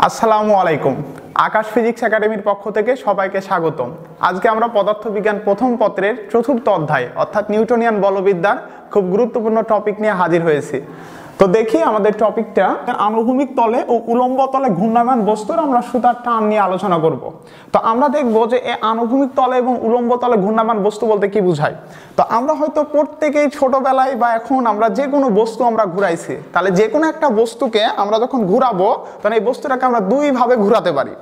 আসসালামু আলাইকুম। আকাশ ফিজিক্স একাডেমির পক্ষ থেকে সবাইকে স্বাগতম। আজকে আমরা পদার্থবিজ্ঞান প্রথম পত্রের চতুর্থ অধ্যায় অর্থাৎ নিউটনিয়ান বলবিদ্যার খুব গুরুত্বপূর্ণ টপিক নিয়ে হাজির হয়েছি। তো দেখি আমাদের টপিকটা আনুভূমিক তলে ও উলম্ব তলে ঘূর্ণায়মান বস্তুর আমরা সুতার টান নিয়ে আলোচনা করব। তো আমরা দেখব যে এই আনুভূমিক তলে এবং উলম্ব তলে ঘূর্ণায়মান বস্তু বলতে কি বোঝায়। তো আমরা হয়তো প্রত্যেকেই ছোটবেলায় বা এখন আমরা যে কোনো বস্তু আমরা ঘুরাইছি, তাহলে যে কোনো একটা বস্তুকে আমরা যখন ঘুরাবো তখন এই বস্তুটাকে আমরা দুই ভাবে ঘুরাতে পারি।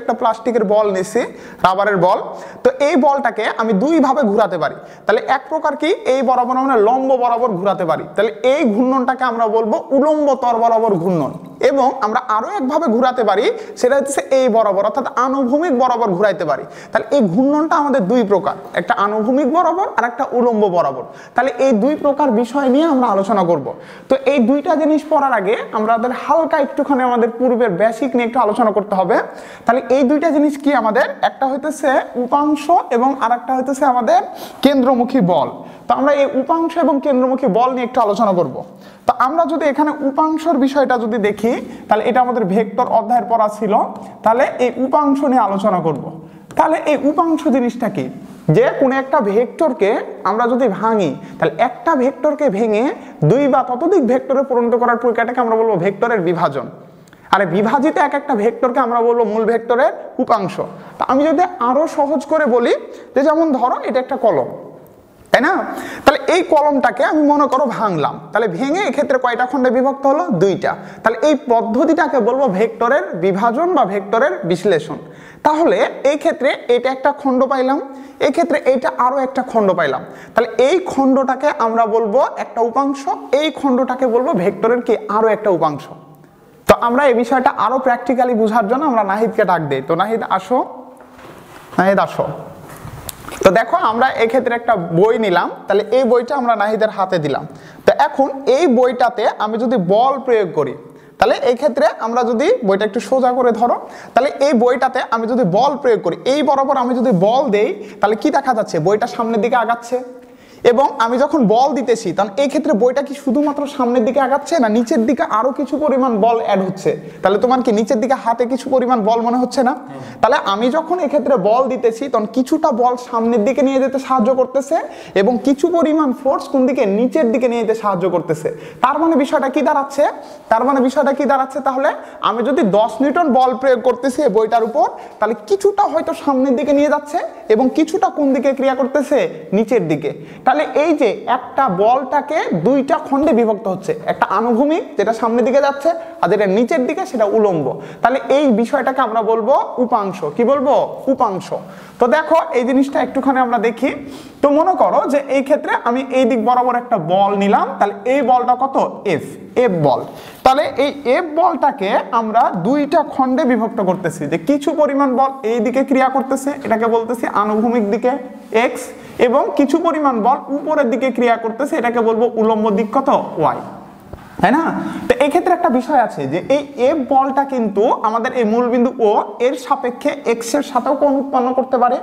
একটা প্লাস্টিকের বল নিছি, রাবারের বল, তো এই বলটাকে আমি দুই ভাবে ঘুরাতে পারি। তাহলে এক প্রকার কি এই বরাবর আমরা লম্ব বরাবর ঘুরাতে পারি, তাহলে এই ঘূর্ণনটাকে আমরা বলবো উলম্ব তল বরাবর ঘূর্ণন। এবং আমরা আরো একভাবে ঘুরাতে পারি, সেটা হচ্ছে এই বরাবর অর্থাৎ আনুভূমিক বরাবর ঘুরাইতে পারি। তাহলে এই ঘূর্ণনটা আমাদের দুই প্রকার, একটা আনুভূমিক বরাবর আর একটা উলম্ব বরাবর। তাহলে এই দুই প্রকার বিষয় নিয়ে আমরা আলোচনা করব। তো এই দুইটা জিনিস পড়ার আগে আমাদের হালকা একটুখানি আমাদের পূর্বের বেসিক নিয়ে একটু আলোচনা করতে হবে। তাহলে এই দুইটা জিনিস কি আমাদের, একটা হইতেছে উপাংশ এবং আরেকটা হইতেছে আমাদের কেন্দ্রমুখী বল। তো আমরা এই উপাংশ এবং কেন্দ্রমুখী বল নিয়ে একটু আলোচনা করব। তো আমরা যদি এখানে উপাংশের বিষয়টা যদি দেখি, তাহলে এটা আমাদের ভেক্টর অধ্যায়ের পড়া ছিল, তাহলে এই উপাংশ নিয়ে আলোচনা করব। তাহলে এই উপাংশ জিনিসটা কি, যে কোনো একটা ভেক্টরকে আমরা যদি ভাঙি, তাহলে একটা ভেক্টরকে ভেঙে দুই বা ততোধিক ভেক্টরে পরিণত করার প্রক্রিয়াটাকে আমরা বলবো ভেক্টরের বিভাজন। আর বিভাজিত এক একটা ভেক্টরকে আমরা বলবো মূল ভেক্টরের উপাংশ। তা আমি যদি আরো সহজ করে বলি, যে যেমন ধরো এটা একটা কলম, তাই না? তাহলে এই কলমটাকে আমি মনে করো ভাঙলাম, তাহলে ভেঙে এক্ষেত্রে কয়টা খণ্ডে বিভক্ত হলো? দুইটা। তাহলে এই পদ্ধতিটাকে বলবো ভেক্টরের বিভাজন বা ভেক্টরের বিশ্লেষণ। তাহলে এই ক্ষেত্রে এটা একটা খণ্ড পাইলাম, এই ক্ষেত্রে এইটা আরো একটা খণ্ড পাইলাম, তাহলে এই খণ্ডটাকে আমরা বলবো একটা উপাংশ, এই খণ্ডটাকে বলবো ভেক্টরের কি আরো একটা উপাংশ। তো আমরা এই বিষয়টা আরো প্র্যাকটিক্যালি বোঝার জন্য আমরা নাহিদকে ডাক দেই। তো নাহিদ আসো, নাহিদ আসো। তো দেখো আমরা এক্ষেত্রে একটা বই নিলাম, তাহলে এই বইটা আমরা নাহিদের হাতে দিলাম। তো এখন এই বইটাতে আমি যদি বল প্রয়োগ করি, তাহলে এই ক্ষেত্রে আমরা যদি বইটা একটু সোজা করে ধরো, তাহলে এই বইটাতে আমি যদি বল প্রয়োগ করি, এই বরাবর আমি যদি বল দেই, তাহলে কি দেখা যাচ্ছে? বইটা সামনের দিকে আগাচ্ছে। এবং আমি যখন বল দিতেছি, তখন এই ক্ষেত্রে বইটা কি শুধুমাত্র সামনের দিকে আগাচ্ছে, না নিচের দিকে আরো কিছু পরিমাণ বল অ্যাড হচ্ছে? তাহলে তোমার কি নিচের দিকে হাতে কিছু পরিমাণ বল মনে হচ্ছে না? তাহলে আমি যখন এক্ষেত্রে বল দিতেছি, তখন কিছুটা বল সামনের দিকে নিয়ে যেতে সাহায্য করতেছে এবং কিছু পরিমাণ ফোর্স কোন দিকে? নিচের দিকে নিয়ে যেতে সাহায্য করতেছে। তার মানে বিষয়টা কি দাঁড়াচ্ছে? তাহলে আমি যদি 10 নিউটন বল প্রয়োগ করতেছি এই বইটার উপর, তাহলে কিছুটা হয়তো সামনের দিকে নিয়ে যাচ্ছে এবং কিছুটা কোন দিকে ক্রিয়া করতেছে? নিচের দিকে। তাহলে এই যে একটা বলটাকে দুইটা খণ্ডে বিভক্ত হচ্ছে, একটা আনুভূমিক যেটা সামনের দিকে যাচ্ছে, আর যেটা নিচের দিকে সেটা উলম্ব। তাহলে এই বিষয়টাকে আমরা বলবো উপাংশ। কি বলবো? উপাংশ। তো দেখো এই জিনিসটা একটুখানি আমরা দেখি। তো মনে করো যে এই ক্ষেত্রে আমি এই দিক বরাবর একটা বল নিলাম, তাহলে এই বলটা কত? এফ বল। তাহলে এই এফ বলটাকে আমরা দুইটা খণ্ডে বিভক্ত করতেছি, যে কিছু পরিমাণ বল এই দিকে ক্রিয়া করতেছে, এটাকে বলতেছি আনুভূমিক দিকে এক্স, এবং কিছু পরিমাণ বল উপরের দিকে ক্রিয়া করতেছে, এটাকে বলবো উলম্ব দিক কত? ওয়াই, তাই না? তো এই ক্ষেত্রে একটা বিষয় আছে, যে এই এফ বলটা কিন্তু আমাদের এই মূলবিন্দু ও এর সাপেক্ষে এক্স এর সাথেও কোণ উৎপন্ন করতে পারে,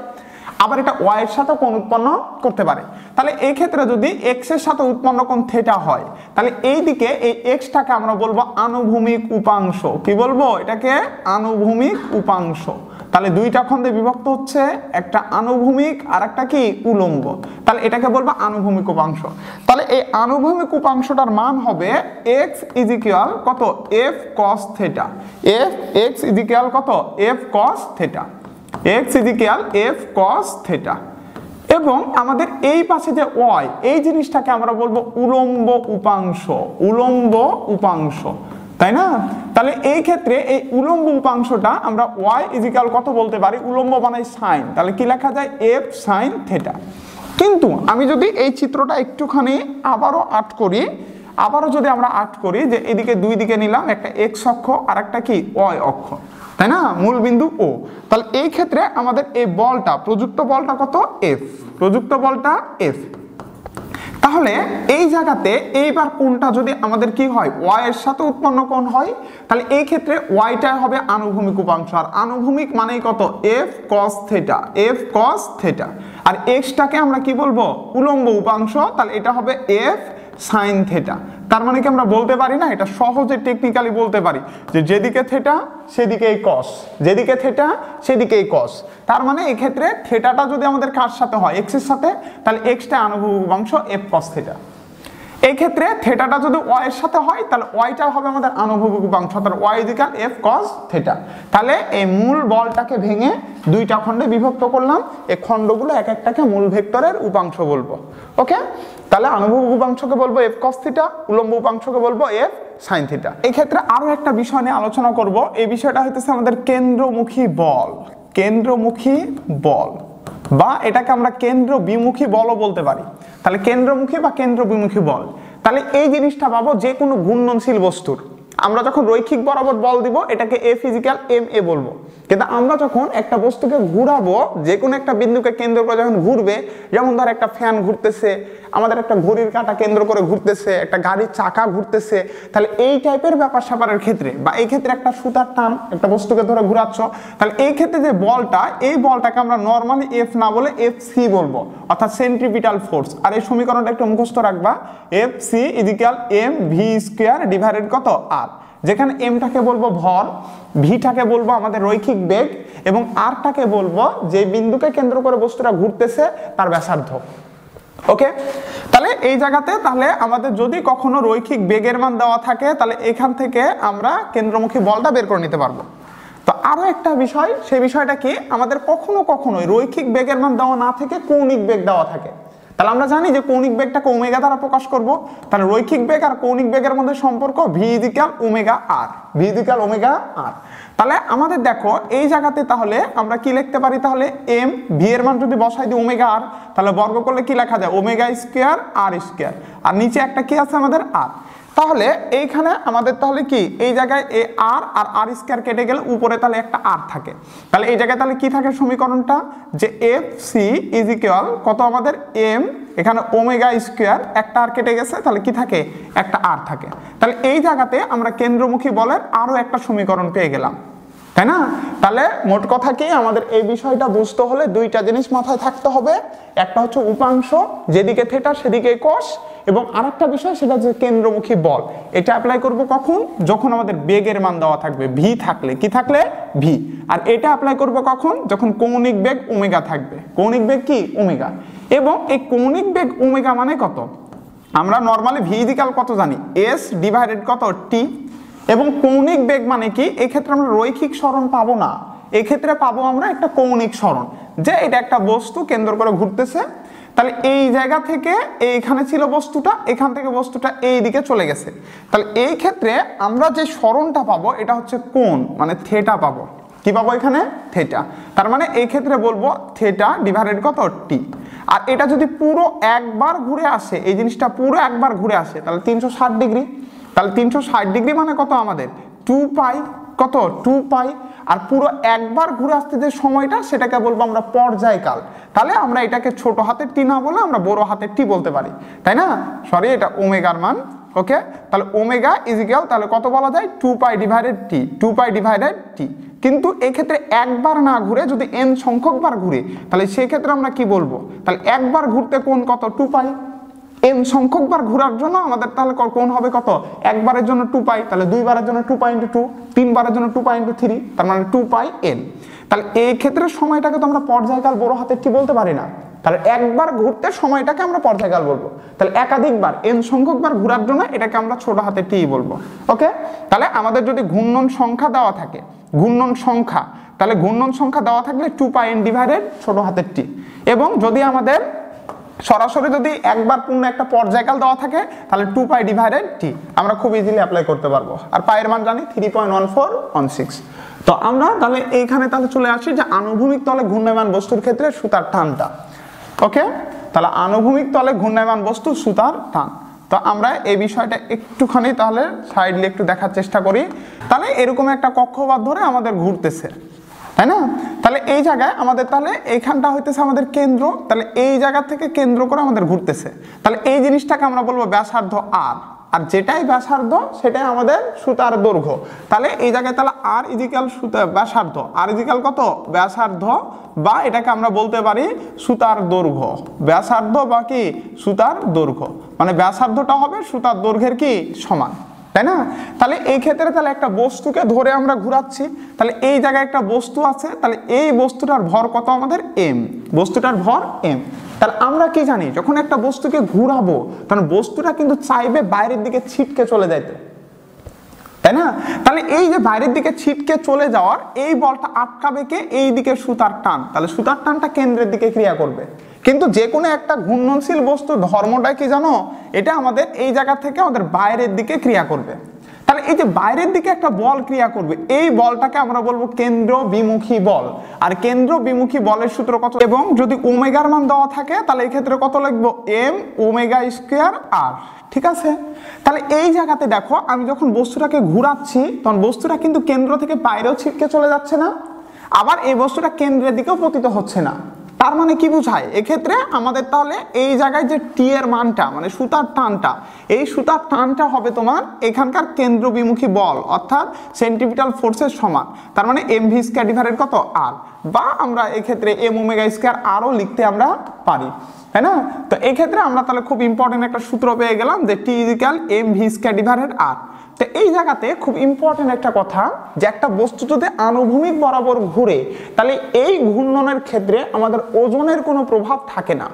আবার এটা ওয়াই এর সাথেও কোণ উৎপন্ন করতে পারে। তাহলে এই ক্ষেত্রে যদি এক্স এর সাথে উৎপন্ন কোণ থিটা হয়, তাহলে এই দিকে এই এক্সটাকে আমরা বলবো আনুভূমিক উপাংশ। কি বলবো? এটাকে আনুভূমিক উপাংশ। তাহলে দুইটা খণ্ডে বিভক্ত হচ্ছে, একটা আনুভূমিক আর একটা কি? উলম্ব। তাহলে এটাকে বলবো আনুভূমিক উপাংশ। তাহলে এই আনুভূমিক উপাংশটার মান হবে x ইজিক্যাল কত? f cos theta. x equal কত? f cos theta. x equal f cos theta. এবং আমাদের এই পাশে যে y, এই জিনিসটাকে আমরা বলবো উলম্ব উপাংশ। উলম্ব উপাংশ, তাই না? তাহলে এই ক্ষেত্রে এই উলম্ব উপাংশটা আমরা y ইজিক্যাল কত বলতে পারি? উলম্ব বানাই সাইন, তাহলে কি লেখা যায়? f sin theta. কিন্তু আমি যদি এই চিত্রটা একটুখানি আবারও যদি আমরা আর্ট করি, যে এদিকে দুই দিকে নিলাম, একটা x অক্ষ আর একটা কি? y অক্ষ, তাই না? মূল বিন্দু ও। তাহলে এই ক্ষেত্রে আমাদের এই বলটা, প্রযুক্ত বলটা কত? f, প্রযুক্ত বলটা f। তাহলে এই জায়গাতে এইবার কোণটা যদি আমাদের কি হয়? y এর সাথে উৎপন্ন কোণ হয়, তাহলে এই ক্ষেত্রে yটা হবে আনুভূমিক উপাংশ, আর আনুভূমিক মানেই কত? f cos theta, f cos theta. আর x টাকে আমরা কি বলবো? উলম্ব উপাংশ, তাহলে এটা হবে f sin থিটা। তার মানে কি আমরা বলতে পারি না, এটা সহজে টেকনিক্যালি বলতে পারি যে যেদিকে থিটা সেদিকেই কস, যেদিকে থিটা সেদিকেই কস। তার মানে এই ক্ষেত্রে থিটাটা যদি আমাদের কার সাথে হয়, এক্স এর সাথে, তাহলে এক্সটা আনুভূমিক উপাংশ এফ কস থিটা। এই ক্ষেত্রে থিটাটা যদি ওয়াই এর সাথে হয় তাহলে ওয়াইটা হবে আমাদের আনুভূমিক উপাংশ, অর্থাৎ Y equal F cos theta. তাহলে এই মূল বলটাকে ভেঙে দুইটা খণ্ডে বিভক্ত করলাম, এই খণ্ডগুলো এক একটাকে মূল ভেক্টরের উপাংশ বলবো। ওকে, তাহলে আনুভূমিক উপাংশকে বলবো এফ কস থিটা, উলম্ব উপাংশকে বলবো এফ সাইন থিটা। এই ক্ষেত্রে আরো একটা বিষয় নিয়ে আলোচনা করব, এই বিষয়টা হইতেছে আমাদের কেন্দ্রমুখী বল। কেন্দ্রমুখী বল বা এটাকে আমরা কেন্দ্র বিমুখী বলও বলতে পারি। তাহলে কেন্দ্রমুখী বা কেন্দ্র বিমুখী বল, তাহলে এই জিনিসটা পাবো যে কোনো ঘূর্ণনশীল বস্তুর। আমরা যখন রৈখিক বরাবর বল দিব এটাকে এ ফিজিক্যাল এম এ বলবো, কিন্তু আমরা যখন একটা বস্তুকে ঘুরাবো, যে কোনো একটা বিন্দুকে কেন্দ্র করে যখন ঘুরবে, যেমন ধর একটা ফ্যান ঘুরতেছে, আমাদের একটা ঘড়ির কাঁটা কেন্দ্র করে ঘুরতেছে, একটা গাড়ির চাকা ঘুরতেছে, তাহলে এই টাইপের ব্যাপার স্যাপারের ক্ষেত্রে বা এই ক্ষেত্রে একটা সুতার টান একটা বস্তুকে ধরে ঘুরাচ্ছ, তাহলে এই ক্ষেত্রে যে বলটা, এই বলটাকে আমরা নর্মালি এফ না বলে এফ সি বলবো, অর্থাৎ সেন্ট্রিপিটাল ফোর্স। আর এই সমীকরণটা একটু মুখস্থ রাখবা, F C equal M V square divided কত আর, যেখানে এমটাকে বলবো ভর, ভিটাকে বলবো আমাদের রৈখিক বেগ, এবং আরটাকে বলবো যে বিন্দুকে কেন্দ্র করে বস্তুটা ঘুরতেছে তার ব্যাসার্ধ। ওকে, তাহলে এই জায়গাতে তাহলে আমাদের যদি কখনো রৈখিক বেগের মান দেওয়া থাকে তাহলে এখান থেকে আমরা কেন্দ্রমুখী বলটা বের করে নিতে পারবো। তো আরো একটা বিষয়, সেই বিষয়টা কি, আমাদের কখনো কখনোই রৈখিক বেগের মান দেওয়া না থেকে কৌণিক বেগ দেওয়া থাকে। তাহলে আমরা জানি যে কৌণিক বেগটাকে ওমেগা দ্বারা প্রকাশ করব, তাহলে রৈখিক বেগ আর কৌণিক বেগের মধ্যে সম্পর্ক ভি ইকুয়াল ওমেগা আর, ভি ইকুয়াল ওমেগা আর। তাহলে আমাদের দেখো এই জায়গাতে তাহলে আমরা কি লিখতে পারি, তাহলে এম ভি এর মান যদি বসাই দিই ওমেগা আর, তাহলে বর্গ করলে কি লেখা যায় ওমেগা স্কয়ার আর স্কয়ার, আর নিচে একটা কি আছে আমাদের আর। তাহলে এইখানে আমাদের তাহলে কি এই জায়গায় এ আর আর আর স্কয়ার কেটে গেলে উপরে তাহলে একটা আর থাকে, তাহলে এই জায়গায় তাহলে কি থাকে সমীকরণটা, যে এফ সি ইজ ইকুয়াল কত আমাদের এম, এখানে ওমেগা স্কয়ার, একটা আর কেটে গেছে, তাহলে কি থাকে একটা আর থাকে। তাহলে এই জায়গাতে আমরা কেন্দ্রমুখী বলের আরো একটা সমীকরণ পেয়ে গেলাম, তাই না? তাহলে মোট কথা কি, আমাদের এই বিষয়টা বুঝতে হলে দুইটা জিনিস মাথায় থাকতে হবে, একটা হচ্ছে উপাংশ, যেদিকে থিটা সেদিকে কস, এবং আরেকটা বিষয় সেটা হচ্ছে কেন্দ্রমুখী বল। এটা অ্যাপ্লাই করব কখন, যখন আমাদের বেগের মান দেওয়া থাকবে ভি থাকলে, কি থাকলে ভি। আর এটা অ্যাপ্লাই করব কখন, যখন কৌণিক বেগ ওমেগা থাকবে, কৌণিক বেগ কি ওমেগা, এবং এই কৌণিক বেগ ওমেগা মানে কত, আমরা নরমালি ভি ইকুয়াল কত জানি, এস ডিভাইডেড কত টি, এবং কৌণিক বেগ মানে কি, এই ক্ষেত্রে আমরা রৈখিক সরণ পাবো না, এই ক্ষেত্রে পাবো আমরা একটা কৌণিক সরণ, যে এটা একটা বস্তু কেন্দ্র করে ঘুরতেছে, তাহলে এই জায়গা থেকে এইখানে ছিল বস্তুটা, এখান থেকে বস্তুটা এই দিকে চলে গেছে, তাহলে এই ক্ষেত্রে আমরা যে সরণটা পাবো এটা হচ্ছে কোণ, মানে থিটা পাবো, কি পাবো এখানে থিটা। তার মানে এই ক্ষেত্রে বলবো থিটা ডিভাইডেড কত টি। আর এটা যদি পুরো একবার ঘুরে আসে, এই জিনিসটা পুরো একবার ঘুরে আসে, তাহলে 360 ডিগ্রি, তাহলে 360 ডিগ্রি মানে কত আমাদের 2 পাই, কত 2 পাই। আর পুরো একবার ঘুরে আসতে যে সময়টা সেটাকে বলবো আমরা পর্যায়কাল, তাহলে আমরা এটাকে ছোট হাতের টি না বলে আমরা বড় হাতের টি বলতে পারি, তাই না? সরি, এটা ওমেগার মান। ওকে, তাহলে ওমেগা ইজ ইকুয়াল তাহলে কত বলা যায় 2 পাই ডিভাইডেড টি, 2 পাই ডিভাইডেড টি। কিন্তু এই ক্ষেত্রে একবার না ঘুরে যদি n সংখ্যক বার ঘুরে, তাহলে সেই ক্ষেত্রে আমরা কি বলবো, তাহলে একবার ঘুরতে কোণ কত 2 পাই, n সংখ্যক বার ঘোরার জন্য আমাদের তাহলে কোণ হবে কত, একবারের জন্য 2 পাই, তাহলে দুইবারের জন্য 2 পাই * 2, তিনবারের জন্য 2 পাই * 3, তার মানে 2 পাই n। তাহলে এই ক্ষেত্রে সময়টাকে তো আমরা পর্যায়কাল বড় হাতের টি বলতে পারি না, তাহলে একবার ঘুরতে সময়টাকে আমরা পর্যায়কাল বলবো, তাহলে একাধিকবার n সংখ্যক বার ঘোরার জন্য এটাকে আমরা ছোট হাতের টি বলবো। ওকে, তাহলে আমাদের যদি ঘূর্ণন সংখ্যা দেওয়া থাকে, ঘূর্ণন সংখ্যা, তাহলে ঘূর্ণন সংখ্যা দেওয়া থাকলে 2 পাই n ডিভাইডেড ছোট হাতের টি, এবং যদি আমাদের সরাসরি যদি একবার পূর্ণ একটা পর্যায়কাল দেওয়া থাকে তাহলে 2 পাই ডিভাইডেড টি আমরা খুব ইজিলি অ্যাপ্লাই করতে পারবো। আর পাইয়ের মান জানি 3.1416। তো আমরা তাহলে এইখানে তাহলে চলে আসি যে আনুভূমিক তলে ঘূর্ণায়মান বস্তুর ক্ষেত্রে সুতার টানটা। ওকে, তাহলে আনুভূমিক তলে ঘূর্ণায়মান বস্তু সুতার টান। তো আমরা এই বিষয়টা একটুখানি তাহলে সাইডলি একটু দেখার চেষ্টা করি। তাহলে এরকম একটা কক্ষপথ ধরে আমাদের ঘুরতেছে, তাই না? তাহলে এই জায়গায় আমাদের তাহলে এইখানটা হইতেছে আমাদের কেন্দ্র, তাহলে এই জায়গা থেকে কেন্দ্র করে আমাদের ঘুরতেছে, তাহলে এই জিনিসটাকে আমরা বলবো ব্যাসার্ধ আর। আর যেটাই ব্যাসার্ধ সেটাই আমাদের সুতার দৈর্ঘ্য। তাহলে এই জায়গায় তাহলে আর ইজিক্যাল সুতা ব্যাসার্ধ, আর ইজিক্যাল কত ব্যাসার্ধ, বা এটাকে আমরা বলতে পারি সুতার দৈর্ঘ্য। ব্যাসার্ধ বা কি সুতার দৈর্ঘ্য, মানে ব্যাসার্ধটা হবে সুতার দৈর্ঘ্যের কি সমান, তাই না? তাহলে এই ক্ষেত্রে তাহলে একটা বস্তুকে ধরে আমরা ঘোরাচ্ছি, তাহলে এই জায়গায় একটা বস্তু আছে, তাহলে এই বস্তুটার ভর কত আমাদের এম, বস্তুটার ভর এম। তাহলে আমরা কি জানি, যখন একটা বস্তুকে ঘুরাবো তখন বস্তুটা কিন্তু চাইবে বাইরের দিকে ছিটকে চলে যাইতে, তাই না? তাহলে এই যে বাইরের দিকে ছিটকে চলে যাওয়ার এই বলটা আটকাবে কে, এই দিকে সুতার টান, তাহলে সুতার টানটা কেন্দ্রের দিকে ক্রিয়া করবে। কিন্তু যে কোনো একটা ঘূর্ণনশীল বস্তু ধর্মটা কি জানো, এটা আমাদের এই জায়গা থেকে আমাদের বাইরের দিকে ক্রিয়া করবে। তাহলে এই যে বাইরের দিকে একটা বল ক্রিয়া করবে, এই বলটাকে আমরা বলবো কেন্দ্র বিমুখী বল। আর কেন্দ্র বিমুখী বলের সূত্র কত, এবং যদি ওমেগার মান দেওয়া থাকে তাহলে এই ক্ষেত্রে কত লিখবো, এম ওমেগা স্কয়ার আর, ঠিক আছে? তাহলে এই জায়গাতে দেখো আমি যখন বস্তুটাকে ঘুরাচ্ছি তখন বস্তুটা কিন্তু কেন্দ্র থেকে বাইরেও ছিটকে চলে যাচ্ছে না, আবার এই বস্তুটা কেন্দ্রের দিকেও পতিত হচ্ছে না। তার মানে কি বোঝায়, এক্ষেত্রে আমাদের তাহলে এই জায়গায় যে টি এর মানটা মানে সুতার টানটা, এই সুতার টানটা হবে তোমার এখানকার কেন্দ্র বিমুখী বল অর্থাৎ সেন্ট্রিপিটাল ফোর্সের সমান। তার মানে এম ভি স্কয়ার ডিভাইডেড কত আর, বা আমরা এক্ষেত্রে এম ওমেগা স্কয়ার আরও লিখতে আমরা পারি, তাই না? তো এই ক্ষেত্রে আমরা তাহলে খুব ইম্পর্টেন্ট একটা সূত্র পেয়ে গেলাম যে T is equal M V square divided R. তো এই জায়গাতে খুব ইম্পর্টেন্ট একটা কথা, যে একটা বস্তু যদি আনুভূমিক বরাবর ঘুরে তাহলে এই ঘূর্ণনের ক্ষেত্রে আমাদের ওজনের কোনো প্রভাব থাকে না,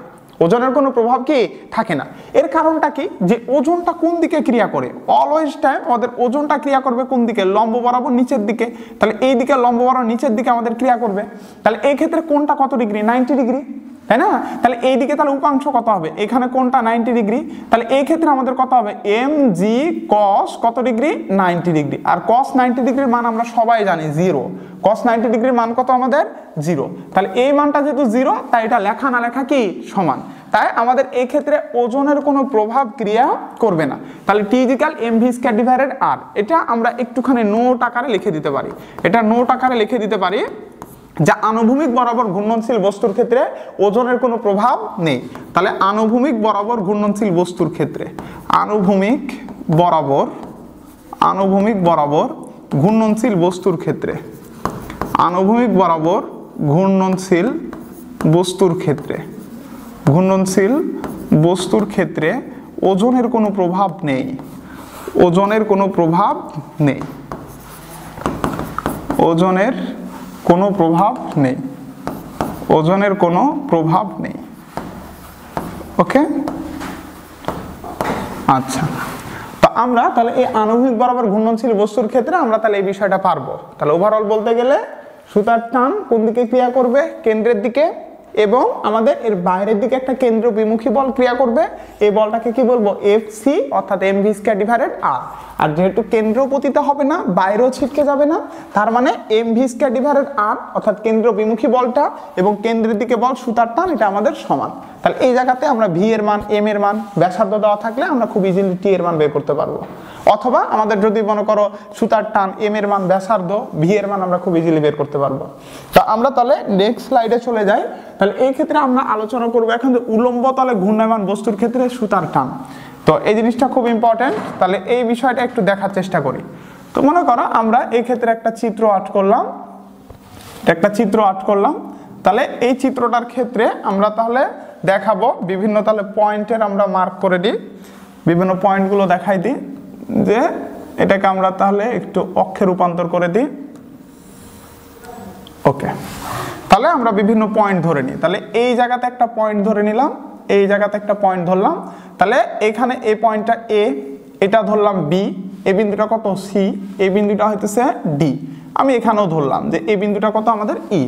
ওজনের কোনো প্রভাব কি থাকে না। এর কারণটা কি, যে ওজনটা কোন দিকে ক্রিয়া করে, অলওয়েজ টাইম আমাদের ওজনটা ক্রিয়া করবে কোন দিকে, লম্ব বরাবর নিচের দিকে। তাহলে এই দিকে লম্ব বরাবর নিচের দিকে আমাদের ক্রিয়া করবে। তাহলে এই ক্ষেত্রে কোনটা কত ডিগ্রি, 90 ডিগ্রি, তাই না? তাহলে এই দিকে তাহলে উপাংশ কত হবে, এখানে কোনটা 90 ডিগ্রি, তাহলে এই ক্ষেত্রে আমাদের কত হবে এম জি কস কত ডিগ্রি 90 ডিগ্রি। আর কস 90 ডিগ্রির মান আমরা সবাই জানি জিরো, কস 90 ডিগ্রির মান কত আমাদের জিরো। তাহলে এই মানটা যেহেতু জিরো তাই এটা লেখা না লেখা কি সমান, তাই আমাদের এই ক্ষেত্রে ওজনের কোনো প্রভাব ক্রিয়া করবে না। তাহলে T is equal M V square divided R, এটা আমরা একটুখানি নোট আকারে লিখে দিতে পারি, এটা নোট আকারে লিখে দিতে পারি, যা আনুভূমিক বরাবর ঘূর্ণনশীল বস্তুর ক্ষেত্রে ওজনের কোনো প্রভাব নেই। তাহলে আনুভূমিক বরাবর ঘূর্ণনশীল বস্তুর ক্ষেত্রে, আনুভূমিক বরাবর ঘূর্ণনশীল বস্তুর ক্ষেত্রে, আনুভূমিক বরাবর ঘূর্ণনশীল বস্তুর ক্ষেত্রে, ঘূর্ণনশীল বস্তুর ক্ষেত্রে ওজনের কোনো প্রভাব নেই, ওজনের কোনো প্রভাব নেই, ওজনের কোনো প্রভাব নেই, ওজনের কোনো প্রভাব নেই। ওকে, আচ্ছা। তো আমরা তাহলে এই আনুভূমিক বরাবর ঘূর্ণনশীল বস্তুর ক্ষেত্রে আমরা তাহলে এই বিষয়টা পারবো। তাহলে ওভারঅল বলতে গেলে সুতার টান কোন দিকে ক্রিয়া করবে, কেন্দ্রের দিকে, এবং আমাদের এর বাইরের দিকে একটা কেন্দ্র বিমুখী বল ক্রিয়া করবে। এই বলটাকে কি বলবো, এফ সি অর্থাৎ এম ভি স্কয়ার ডিভাইডেড আর। আর যেহেতু কেন্দ্র পতিত হবে না, বাইরেও ছিটকে যাবে না, তার মানে এম ভি স্কয়ার ডিভাইডেড আর অর্থাৎ কেন্দ্র বিমুখী বলটা এবং কেন্দ্রের দিকে বল সুতার টান, এটা আমাদের সমান। তাহলে এই জায়গাতে আমরা ভি এর মান, এম এর মান, ব্যাসার্ধ দেওয়া থাকলে আমরা খুব ইজিলি টি এর মান বের করতে পারবো। অথবা আমাদের যদি মনে করো সুতার টান, এম এর মান, ব্যাসার্ধ, ভি এর মান আমরা খুব ইজিলি বের করতে পারবো। তো আমরা তাহলে নেক্সট স্লাইডে চলে যাই। তাহলে এই ক্ষেত্রে আমরা আলোচনা করবো এখন যে উলম্ব তলে ঘূর্ণায়মান বস্তুর ক্ষেত্রে সুতার টান। তো এই জিনিসটা খুব ইম্পর্টেন্ট, তাহলে এই বিষয়টা একটু দেখার চেষ্টা করি। তো মনে করো আমরা এই ক্ষেত্রে একটা চিত্র আর্ট করলাম, তাহলে এই চিত্রটার ক্ষেত্রে আমরা তাহলে দেখাবো বিভিন্ন তাহলে পয়েন্টের আমরা মার্ক করে দিই, বিভিন্ন পয়েন্টগুলো দেখাই দিই, যে এটাকে আমরা তাহলে একটু অক্ষে রূপান্তর করে দিই। ওকে, তাহলে আমরা বিভিন্ন পয়েন্ট ধরে নিই। তাহলে এই জায়গাতে একটা পয়েন্ট ধরে নিলাম, এই জায়গাতে একটা পয়েন্ট ধরলাম, তাহলে এখানে এই পয়েন্টটা এ, এটা ধরলাম বি, এই বিন্দুটা কত সি, এই বিন্দুটা হইতেছে ডি, আমি এখানেও ধরলাম যে এই বিন্দুটা কত আমাদের ই।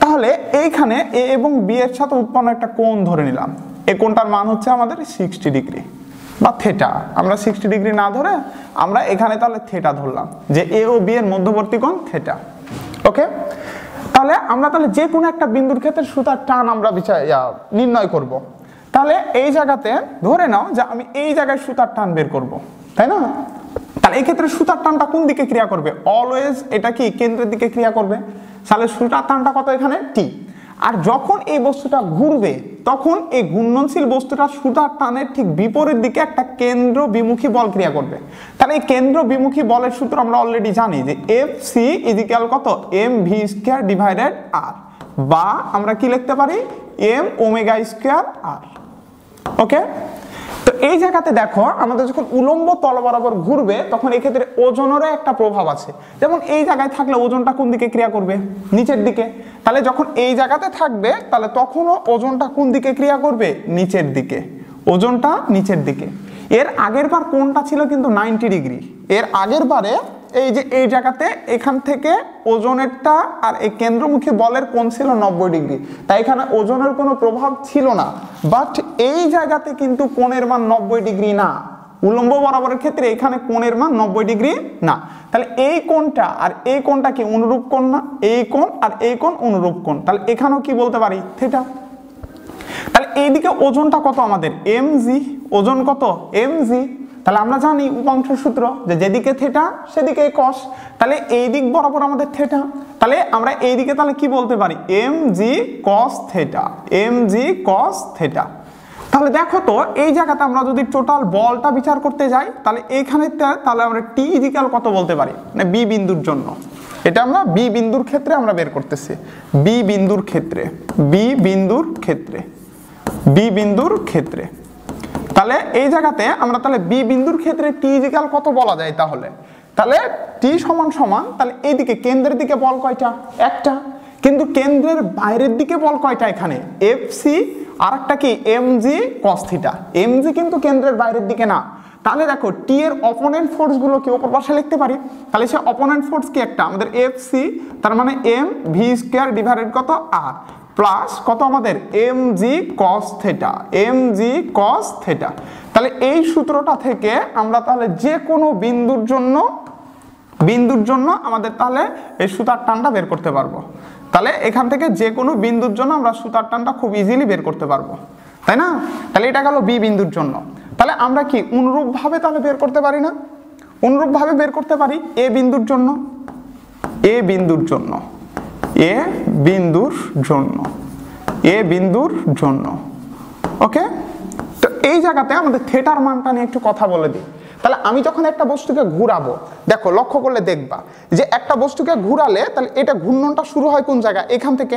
তাহলে এইখানে এ এবং বি এর সাথে উৎপন্ন একটা কোণ ধরে নিলাম, এই কোণটার মান হচ্ছে আমাদের 60 ডিগ্রি বা থেটা। আমরা 60 ডিগ্রি না ধরে আমরা এখানে তাহলে থেটা ধরলাম, যে এ ও বি এর মধ্যবর্তী কোণ থেটা। ওকে, তাহলে আমরা তাহলে যে কোনো একটা বিন্দুর ক্ষেত্রে সুতার টান আমরা নির্ণয় করব। তাহলে এই জায়গাতে ধরে নাও যে আমি এই জায়গায় সুতার টান বের করব, তাই না? তাহলে এই ক্ষেত্রে সুতার টানটা কোন দিকে ক্রিয়া করবে, অলওয়েজ এটা কি কেন্দ্রের দিকে ক্রিয়া করবে। তাহলে সুতার টানটা কত এখানে টি। আর যখন এই বস্তুটা ঘুরবে তখন এই ঘূর্ণনশীল বস্তুটা সুতার টানের ঠিক বিপরীত দিকে একটা কেন্দ্র বিমুখী বল ক্রিয়া করবে। তাহলে এই কেন্দ্র বিমুখী বলের সূত্র আমরা অলরেডি জানি যে Fc ইকুয়াল কত mv স্কয়ার ডিভাইডেড r, বা আমরা কি লিখতে পারি m ওমেগা স্কয়ার r। ওকে, তো এই জায়গাতে দেখো আমাদের যখন উলম্ব তল বরাবর ঘুরবে তখন এই ক্ষেত্রে ওজনেরও একটা প্রভাব আছে। যেমন এই জায়গায় থাকলে ওজনটা কোন দিকে ক্রিয়া করবে, নিচের দিকে। তাহলে যখন এই জায়গাতে থাকবে তাহলে তখনও ওজনটা কোন দিকে ক্রিয়া করবে, নিচের দিকে, ওজনটা নিচের দিকে। এর আগের বার কোনটা ছিল কিন্তু 90 ডিগ্রি। এর আগের বারে এই যে এই জায়গাতে এখান থেকে ওজনেরটা আর এই কেন্দ্রমুখী বলের কোণ ছিল 90 ডিগ্রি, তাই এখানে ওজনের কোনো প্রভাব ছিল না। বাট এই জায়গাতে কিন্তু কোণের মান 90 ডিগ্রি না, উলম্ব বরাবরের ক্ষেত্রে এখানে কোণের মান 90 ডিগ্রি না। তাহলে এই কোণটা আর এই কোণটা কি অনুরূপ কোণ না, এই কোণ আর এই কোণ অনুরূপ কোণ, তাহলে এখানেও কি বলতে পারি থিটা। তাহলে এইদিকে ওজনটা কত আমাদের mg, ওজন কত mg। তাহলে আমরা জানি উপাংশ সূত্র যে যেদিকে থিটা সেদিকে cos, তাহলে এই দিক বরাবর আমাদের থিটা, তাহলে আমরা এইদিকে তাহলে কি বলতে পারি mg cos theta, mg cos theta. তাহলে দেখো তো এই জায়গাতে আমরা যদি টোটাল বলটা বিচার করতে যাই তাহলে এইখানে তাহলে আমরা t ইকুয়াল কত বলতে পারি, মানে b বিন্দুর জন্য। এটা আমরা b বিন্দুর ক্ষেত্রে আমরা বের করতেছি, b বিন্দুর ক্ষেত্রে, b বিন্দুর ক্ষেত্রে, b বিন্দুর ক্ষেত্রে। তাহলে এই জায়গাতে আমরা তাহলে b বিন্দুর ক্ষেত্রে t ইকুয়াল কত বলা যায়, তাহলে t সমান সমান তাহলে এইদিকে কেন্দ্রের দিকে বল কয়টা, একটা, কিন্তু কেন্দ্রের বাইরের দিকে বল কয়টা, এখানে Fc আর একটা কি mg cos থিটা। mg কিন্তু কেন্দ্রের বাইরের দিকে না। তাহলে দেখো t এর অপোনেন্ট ফোর্স গুলো কি উপর পাশে লিখতে পারি, তাহলে সে অপোনেন্ট ফোর্স কি একটা আমাদের Fc, তার মানে mv স্কয়ার ডিভাইডেড কত r, প্লাস কত আমাদের mg cos theta, mg cos theta. তাহলে এই সূত্রটা থেকে আমরা তাহলে যে কোনো বিন্দুর জন্য আমাদের তাহলে এই সুতার টানটা বের করতে পারবো। তাহলে এখান থেকে যে কোনো বিন্দুর জন্য আমরা সুতার টানটা খুব ইজিলি বের করতে পারবো, তাই না। তাহলে এটা গেল বি বিন্দুর জন্য। তাহলে আমরা কি অনুরূপ ভাবে তাহলে বের করতে পারি না, অনুরূপ ভাবে বের করতে পারি এ বিন্দুর জন্য, এ বিন্দুর জন্য, এ বিন্দুর জন্য, এ বিন্দুর জন্য। ওকে, তো এই জায়গাতে আমাদের থিটার মানটা নিয়ে একটু কথা বলে দিই। তাহলে আমি যখন একটা বস্তুকে ঘুরাবো, দেখো লক্ষ্য করলে দেখবা যে একটা বস্তুকে ঘুরালে তাহলে এটা ঘূর্ণনটা শুরু হয় কোন জায়গা, এখান থেকে,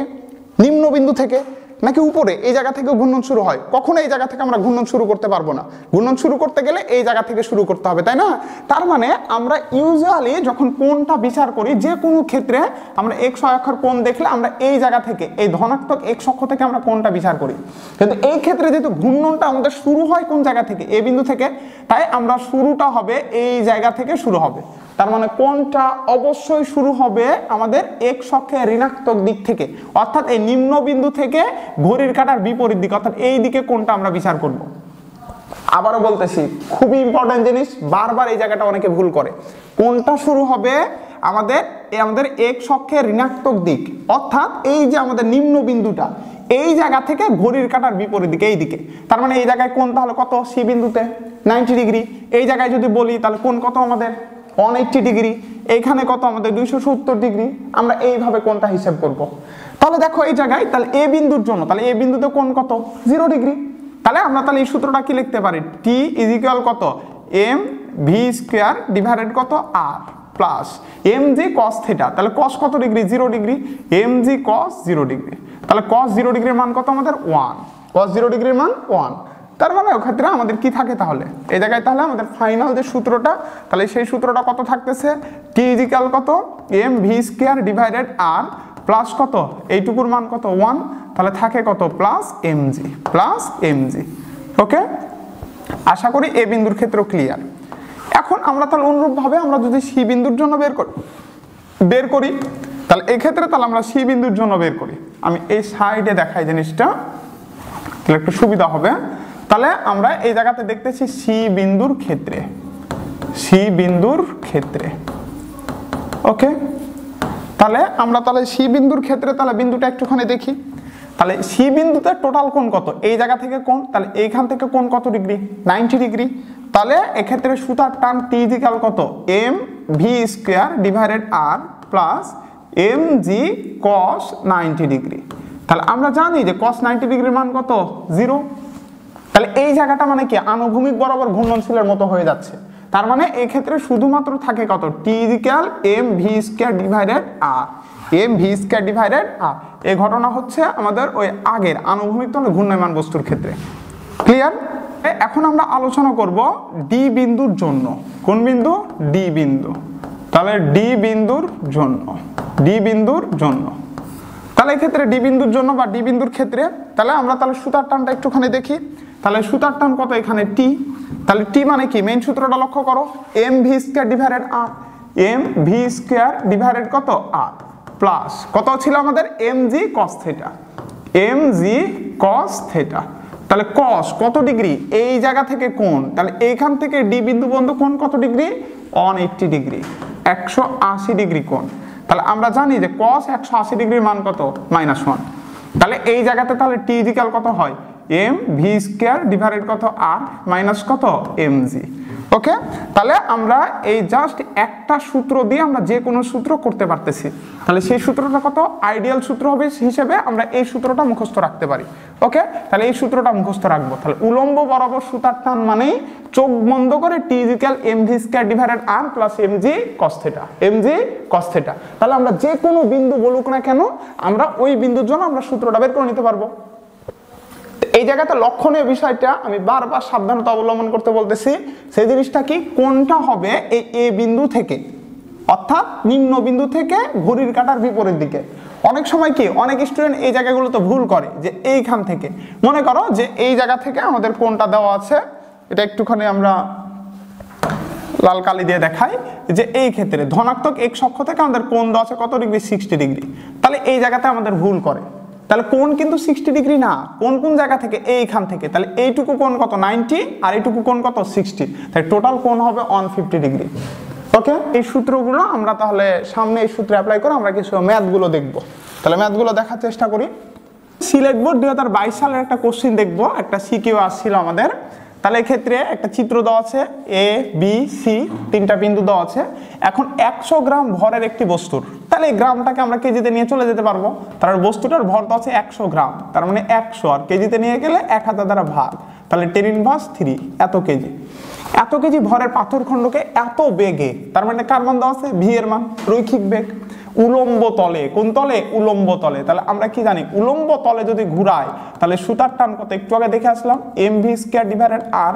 নিম্ন বিন্দু থেকে, নাকি উপরে এই জায়গা থেকে ঘূর্ণন শুরু হয়। কখনো এই জায়গা থেকে আমরা ঘূর্ণন শুরু করতে পারবো না, ঘূর্ণন শুরু করতে গেলে এই জায়গা থেকে শুরু করতে হবে, তাই না। তার মানে আমরা ইউজুয়ালি যখন কোণটা বিচার করি যে কোনো ক্ষেত্রে আমরা x অক্ষের কোণ দেখলে আমরা এই জায়গা থেকে, এই ধনাত্মক x অক্ষ থেকে আমরা কোণটা বিচার করি। কিন্তু এই ক্ষেত্রে যেহেতু ঘূর্ণনটা আমাদের শুরু হয় কোন জায়গা থেকে, এ বিন্দু থেকে, তাই আমরা শুরুটা হবে এই জায়গা থেকে শুরু হবে। তার মানে কোণটা অবশ্যই শুরু হবে আমাদের x অক্ষের ঋণাত্মক দিক থেকে, অর্থাৎ এই নিম্ন বিন্দু থেকে ঘড়ির কাঁটার বিপরীত দিক, অর্থাৎ এই দিকে কোণটা আমরা বিচার করব। আবারও বলতেছি, খুবই ইম্পর্টেন্ট জিনিস, বারবার এই জায়গাটা অনেকে ভুল করে। কোণটা শুরু হবে আমাদের x অক্ষের ঋণাত্মক দিক, অর্থাৎ এই যে আমাদের নিম্ন বিন্দুটা এই জায়গা থেকে ঘড়ির কাঁটার বিপরীত দিকে, এই দিকে। তার মানে এই জায়গায় কোণ তাহলে কত, সি বিন্দুতে 90 ডিগ্রি। এই জায়গায় যদি বলি তাহলে কোণ কত আমাদের 180 ডিগ্রি, এইখানে কত আমাদের 270 ডিগ্রি। আমরা এইভাবে কোণটা হিসাব করব। তাহলে দেখো এই জায়গায় তাহলে এ বিন্দুর জন্য, তাহলে এ বিন্দুতে কোণ কত, 0 ডিগ্রি। তাহলে আমরা তাহলে এই সূত্রটা কি লিখতে পারি, t ইকুয়াল কত m v স্কয়ার ডিভাইডেড কত r plus mg cos theta. তাহলে cos কত degree, 0 degree, mg cos 0 degree. তাহলে cos 0 ডিগ্রির মান কত আমাদের 1, cos 0 ডিগ্রির মান 1। তার মানে ওই ক্ষেত্রে আমাদের কি থাকে তাহলে এই জায়গায়, তাহলে আমাদের ফাইনাল যে সূত্রটা, তাহলে সেই সূত্রটা কত থাকতেছে, t ইকুয়াল কত mv square divided r plus কত এইটুকুর মান কত 1, তাহলে থাকে কত প্লাস mg। ওকে, আশা করি এ বিন্দুর ক্ষেত্রেও ক্লিয়ার। এখন আমরা তাহলে অনুরূপ ভাবে আমরা যদি সি বিন্দুর জন্য বের করি তাহলে এই ক্ষেত্রে তাহলে আমরা সি বিন্দুর জন্য বের করি। আমি এই সাইডে দেখাই জিনিসটা, তাহলে একটু সুবিধা হবে। তাহলে আমরা এই জায়গাতে দেখতেছি সি বিন্দুর ক্ষেত্রে, সি বিন্দুর ক্ষেত্রে। ওকে, তাহলে আমরা তাহলে সি বিন্দুর ক্ষেত্রে তাহলে বিন্দুটা একটুখানি দেখি। তাহলে সি বিন্দুতে টোটাল কোণ কত, এই জায়গা থেকে কোণ, তাহলে এইখান থেকে কোণ কত ডিগ্রি, 90 ডিগ্রি। তাহলে এক্ষেত্রে সুতার টান টি ইকুয়াল কত M V square divided R plus M G কস 90 ডিগ্রি। তাহলে আমরা জানি যে cos 90 ডিগ্রির মান কত 0। তাহলে এই জায়গাটা মানে কি আনুভূমিক বরাবর ঘূর্ণনশীলের মতো হয়ে যাচ্ছে। তার মানে এই ক্ষেত্রে শুধুমাত্র থাকে কত t equal mv square divided r, mv square divided r। এই ঘটনা হচ্ছে আমাদের ওই আগের আনুভূমিক তলে ঘূর্ণায়মান বস্তুর ক্ষেত্রে। ক্লিয়ার? এখন আমরা আলোচনা করব ডি বিন্দুর জন্য। কোন বিন্দু? ডি বিন্দু। তাহলে ডি বিন্দুর জন্য, ডি বিন্দুর জন্য, তাহলে এই ক্ষেত্রে ডি বিন্দুর জন্য বা ডি বিন্দুর ক্ষেত্রে তাহলে আমরা তাহলে সুতার টানটা একটুখানি দেখি। তাহলে সুতার টান কত এখানে টি। তাহলে টি মানে কি মেইন সূত্রটা লক্ষ্য করো, M V square divided R, M V square divided কত আর, প্লাস কত ছিল আমাদের M G cos theta, M G cos theta. তাহলে কস কত ডিগ্রি এই জায়গা থেকে কোণ, তাহলে এইখান থেকে ডি বিন্দু পর্যন্ত কোণ কত ডিগ্রি 180 ডিগ্রি, 180 ডিগ্রি কোণ। তাহলে আমরা জানি যে cos 180 ডিগ্রির মান কত -1। তাহলে এই জায়গাতে তাহলে t ইকুয়াল কত হয় m v স্কয়ার ডিভাইডেড কত r মাইনাস কত mg। ওকে, তাহলে আমরা এই জাস্ট একটা সূত্র দিয়ে আমরা যে কোনো সূত্র করতে পারতেছি। তাহলে সেই সূত্রটা কত আইডিয়াল সূত্র হবে হিসেবে আমরা এই সূত্রটা মুখস্থ রাখতে পারি। ওকে, তাহলে এই সূত্রটা মুখস্থ রাখবো। তাহলে উলম্ব বরাবর সুতার টান মানে চোখ বন্ধ করে t equal mv square divided r plus mg cos theta, mg cos theta. তাহলে আমরা যে কোনো বিন্দু বলুক না কেন আমরা ওই বিন্দুর জন্য আমরা সূত্রটা বের করে নিতে পারবো। এই জায়গাতে লক্ষণীয় বিষয়টা আমি বারবার সাবধানতা অবলম্বন করতে বলতেছি, সেই জিনিসটা কি কোনটা হবে এই এ বিন্দু থেকে, অর্থাৎ নিম্ন বিন্দু থেকে ঘড়ির কাঁটার বিপরীত দিকে। অনেক সময় কি অনেক স্টুডেন্ট এই জায়গাগুলো তো ভুল করে যে এইখান থেকে, মনে করো যে এই জায়গা থেকে আমাদের কোনটা দেওয়া আছে, এটা একটুখানি আমরা লাল কালি দিয়ে দেখাই, যে এই ক্ষেত্রে ধনাত্মক x অক্ষ থেকে আমাদের কোণ দেওয়া আছে কত ডিগ্রি 60 ডিগ্রি। তাহলে এই জায়গাতে আমাদের ভুল করে, তাহলে কোণ কিন্তু 60 ডিগ্রি না, কোন জায়গা থেকে এইখান থেকে, তাহলে এইটুকু কোণ কত 90 আর এইটুকু কোণ কত 60, তাই টোটাল কোণ হবে 150 ডিগ্রি। ওকে, এই সূত্রগুলো আমরা তাহলে সামনে এই সূত্রে অ্যাপ্লাই করে আমরা কিছু ম্যাথগুলো দেখব। তাহলে ম্যাথগুলো দেখার চেষ্টা করি। সিলেট বোর্ড 2022 সালের একটা কোশ্চেন দেখব, একটা সিকিউ আসছিল আমাদের। তাহলে এই ক্ষেত্রে একটা চিত্র দেওয়া আছে, এ বি সি তিনটা বিন্দু দেওয়া আছে। এখন 100 গ্রাম ভরের একটি বস্তুর, তাহলে এই গ্রামটাকে আমরা কেজিতে নিয়ে চলে যেতে পারবো। তার বস্তুটার ভর দেওয়া আছে 100 গ্রাম, তার মানে 100 আর কেজিতে নিয়ে গেলে 1000 দ্বারা ভাগ, তাহলে 10⁻³ এত কেজি। এত কেজি ভরের পাথরখণ্ডকে এত বেগে, তার মানে কার মান দেওয়া আছে ভি এর মান, রৈখিক বেগ, উলম্ব তলে। কোন তলে? উলম্ব তলে। তাহলে আমরা কি জানি উলম্ব তলে যদি ঘুরাই তাহলে সুতার টান কত একটু আগে দেখে আসলাম mv square divided r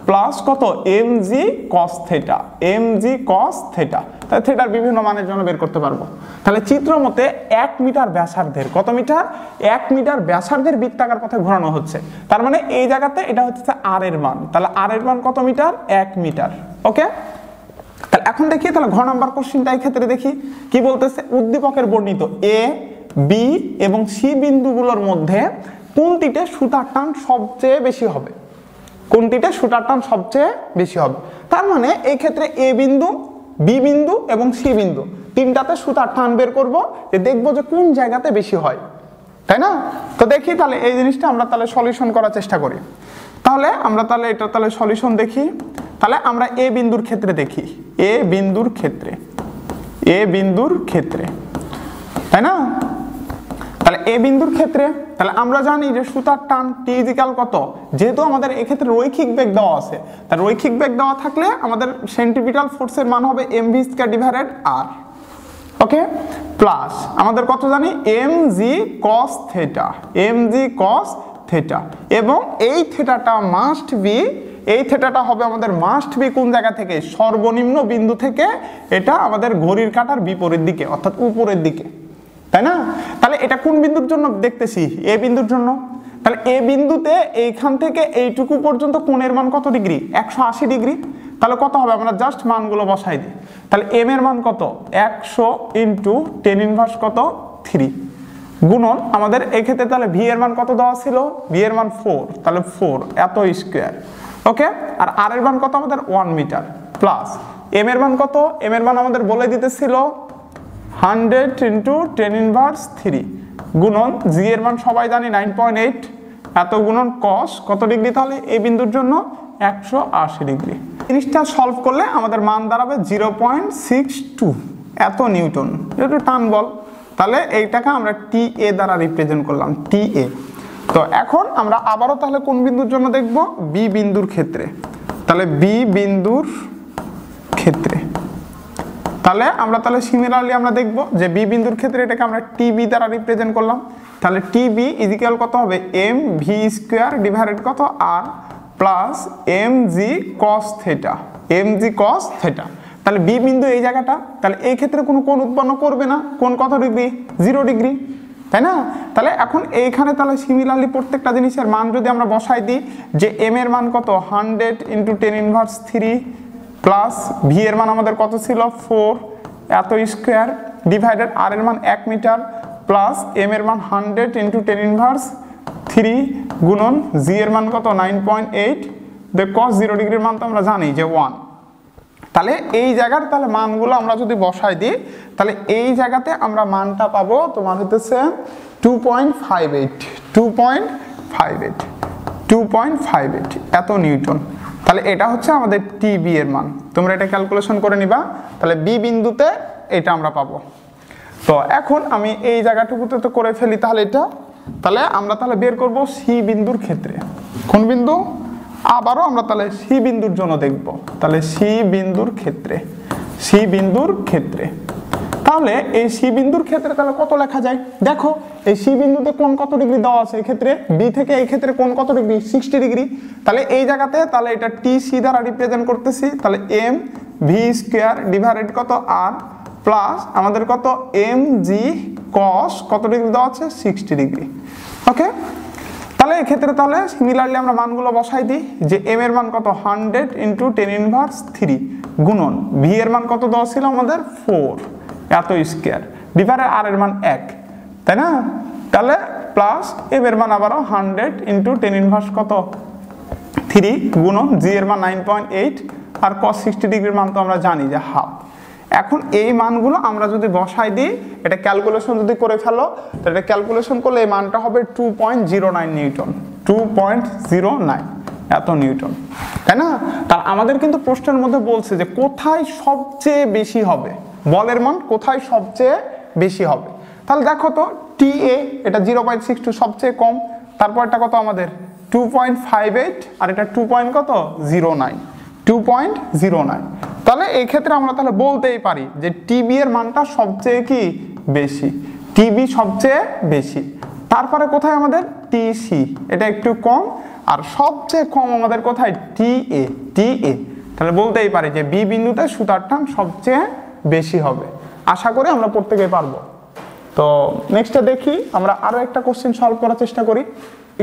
plus কত mg cos theta, mg cos theta. তাহলে থিটার বিভিন্ন মানের জন্য বের করতে পারবো। তাহলে চিত্র মতে 1 মিটার ব্যাসার্ধের, কত মিটার 1 মিটার ব্যাসার্ধের বৃত্তাকার পথে ঘোরানো হচ্ছে। তার মানে এই জায়গাতে এটা হচ্ছে r এর মান, তাহলে r এর মান কত মিটার 1 মিটার। ওকে, তাহলে এখন দেখি তাহলে ঘ নাম্বার কোশ্চেনটা এই ক্ষেত্রে দেখি কি বলতেছে। উদ্দীপকের বর্ণিত এ বি এবং সি বিন্দুগুলোর মধ্যে কোনটিতে সুতার টান সবচেয়ে বেশি হবে, কোনটিতে সুতার টান সবচেয়ে বেশি হবে। তার মানে এই ক্ষেত্রে এ বিন্দু বি বিন্দু এবং সি বিন্দু তিনটাতে সুতার টান বের করব, যে দেখবো যে কোন জায়গাতে বেশি হয়, তাই না? তো দেখি তাহলে এই জিনিসটা আমরা তাহলে সলিউশন করার চেষ্টা করি। তাহলে আমরা তাহলে এটা তাহলে সলিউশন দেখি। তাহলে আমরা এ বিন্দুর ক্ষেত্রে দেখি, এ বিন্দুর ক্ষেত্রে, এ বিন্দুর ক্ষেত্রে, তাই না? তাহলে এ বিন্দুর ক্ষেত্রে তাহলে আমরা জানি যে সুতার টান টি ইকুয়াল কত, যেহেতু আমাদের এই ক্ষেত্রে রৈখিক বেগ দেওয়া আছে, তার রৈখিক বেগ দেওয়া থাকলে আমাদের সেন্ট্রিপিটাল ফোর্সের মান হবে mv স্কয়ার ডিভাইডেড r। ওকে, প্লাস আমাদের কত জানি mg cos theta, mg cos theta, এবং এই থিটাটা মাস্ট বি, এই থিটাটা হবে আমাদের মাস্ট বি কোন জায়গা থেকে, সর্বনিম্ন বিন্দু থেকে এটা আমাদের ঘড়ির কাঁটার বিপরীত দিকে অর্থাৎ উপরের দিকে, তাই না? তাহলে এটা কোন বিন্দুর জন্য দেখতেছি, এ বিন্দুর জন্য। তাহলে এ বিন্দুতে এইখান থেকে এইটুকু পর্যন্ত কোণের মান কত ডিগ্রি 180 ডিগ্রি। তাহলে কত হবে আমরা জাস্ট মানগুলো বসাই দিই। তাহলে এম এর মান কত 100 ইন্টু 10⁻³ কত 3 গুণন আমাদের এই ক্ষেত্রে তাহলে ভি এর মান কত দেওয়া ছিল, ভি এর মান 4, তাহলে 4 এত স্কয়ার। ওকে, আর আর এর মান কত আমাদের 1 মিটার, প্লাস এম এর মান কত, এম এর মান আমাদের বলে দিতেছিল 100 ইন্টু 10⁻³ গুণন জি এর মান সবাই জানি 9.8 এত গুণন cos কত ডিগ্রি, তাহলে এই বিন্দুর জন্য 180 ডিগ্রি। জিনিসটা সলভ করলে আমাদের মান দাঁড়াবে 0.62 এত নিউটন, যেহেতু টান বল। তাহলে এইটাকে আমরা টি এ দ্বারা রিপ্রেজেন্ট করলাম, টি এ। তো এখন আমরা আবারও তাহলে কোন বিন্দুর জন্য দেখব, বি বিন্দুর ক্ষেত্রে। তাহলে বি বিন্দুর ক্ষেত্রে তাহলে আমরা তাহলে সিমিলারলি আমরা দেখব যে বি বিন্দুর ক্ষেত্রে এটাকে আমরা টিবি দ্বারা রিপ্রেজেন্ট করলাম। তাহলে টিবি ইজ ইকুয়াল কত হবে, এম ভি স্কোয়ার ডিভাইডেড কত R plus M G cos theta, M G cos theta. তাহলে বি বিন্দু এই জায়গাটা, তাহলে এই ক্ষেত্রে কোনো কোণ উৎপন্ন করবে না, কোণ কত ডিগ্রি, 0 ডিগ্রি, তাই না? তাহলে এখন এইখানে তাহলে সিমিলারলি প্রত্যেকটা জিনিসের মান যদি আমরা বসাই দিই, যে এম এর মান কত 100 × 10⁻³ প্লাস ভি এর মান আমাদের কত ছিল 4 এত স্কোয়ার ডিভাইডেড আর এর মান 1 মিটার প্লাস এম এর মান 100 × 10⁻³ গুণন জি এর মান কত 9.8, cos 0 ডিগ্রির মান তো আমরা জানি যে 1। তাহলে এই জায়গার তাহলে মানগুলো আমরা যদি বসাই দিই, তাহলে এই জায়গাতে আমরা মানটা পাবো তোমার হতেছে 2.58 এত নিউটন। তাহলে এটা হচ্ছে আমাদের টিবি এর মান, তোমরা এটা ক্যালকুলেশন করে নিবা। তাহলে বি বিন্দুতে এটা আমরা পাবো। তো এখন আমি এই জায়গাটুকুতে তো করে ফেলি তাহলে এটা, তাহলে আমরা তাহলে বের করব সি বিন্দুর ক্ষেত্রে। কোন বিন্দু, আবারও আমরা তাহলে সি বিন্দুর জন্য দেখব। তাহলে সি বিন্দুর ক্ষেত্রে, সি বিন্দুর ক্ষেত্রে তাহলে এই সি বিন্দুর ক্ষেত্রে তাহলে কত লেখা যায়, দেখো এই সি বিন্দুতে কোণ কত ডিগ্রি দেওয়া আছে, এই ক্ষেত্রে বি থেকে এই ক্ষেত্রে কোণ কত ডিগ্রি, 60 ডিগ্রি। তাহলে এই জায়গাতে তাহলে এটা টি সি দ্বারা রিপ্রেজেন্ট করতেছি। তাহলে এম ভি স্কোয়ার ডিভাইডেড কত আর প্লাস আমাদের কত এম জি কস কত ডিগ্রি দেওয়া আছে, 60 ডিগ্রি। ওকে, তাহলে এই ক্ষেত্রে তাহলে সিমিলারলি আমরা মানগুলো বসাই দিই, যে এম এর মান কত 100 × 10⁻³ গুণন ভি এর মান কত দেওয়া ছিল আমাদের 4 এত স্কোয়ার ডিভাইডেড আর এর মান 1, তাই না? তাহলে প্লাস এম এর মান আবারও 100 × 10⁻³ গুণন জি এর মান 9.8 আর cos 60 ডিগ্রির মান তো আমরা জানি যে হাফ। এখন এই মানগুলো আমরা যদি বসাই দিই, এটা ক্যালকুলেশন যদি করে ফেলো, তাহলে এটা ক্যালকুলেশন করলে এই মানটা হবে 2.09 নিউটন, 2.09 এত নিউটন, তাই না? তার আমাদের কিন্তু প্রশ্নের মধ্যে বলছে যে কোথায় সবচেয়ে বেশি হবে, বলের মান কোথায় সবচেয়ে বেশি হবে। তাহলে দেখো তো টি এ এটা 0.62 সবচেয়ে কম, তারপর এটা কত আমাদের 2.58 আর এটা 2.09। তাহলে এই ক্ষেত্রে আমরা তাহলে বলতেই পারি যে টিবি এর মানটা সবচেয়ে কি বেশি, টিবি সবচেয়ে বেশি। তারপরে কোথায় আমাদের টিসি এটা একটু কম, আর সবচেয়ে কম আমাদের কোথায় টিএ, টিএ। তাহলে বলতেই পারি যে বি বিন্দুতে সুতার টান সবচেয়ে বেশি হবে। আশা করি আমরা প্রত্যেকেই পারবো। তো নেক্সটে দেখি আমরা আরো একটা কোশ্চেন সলভ করার চেষ্টা করি।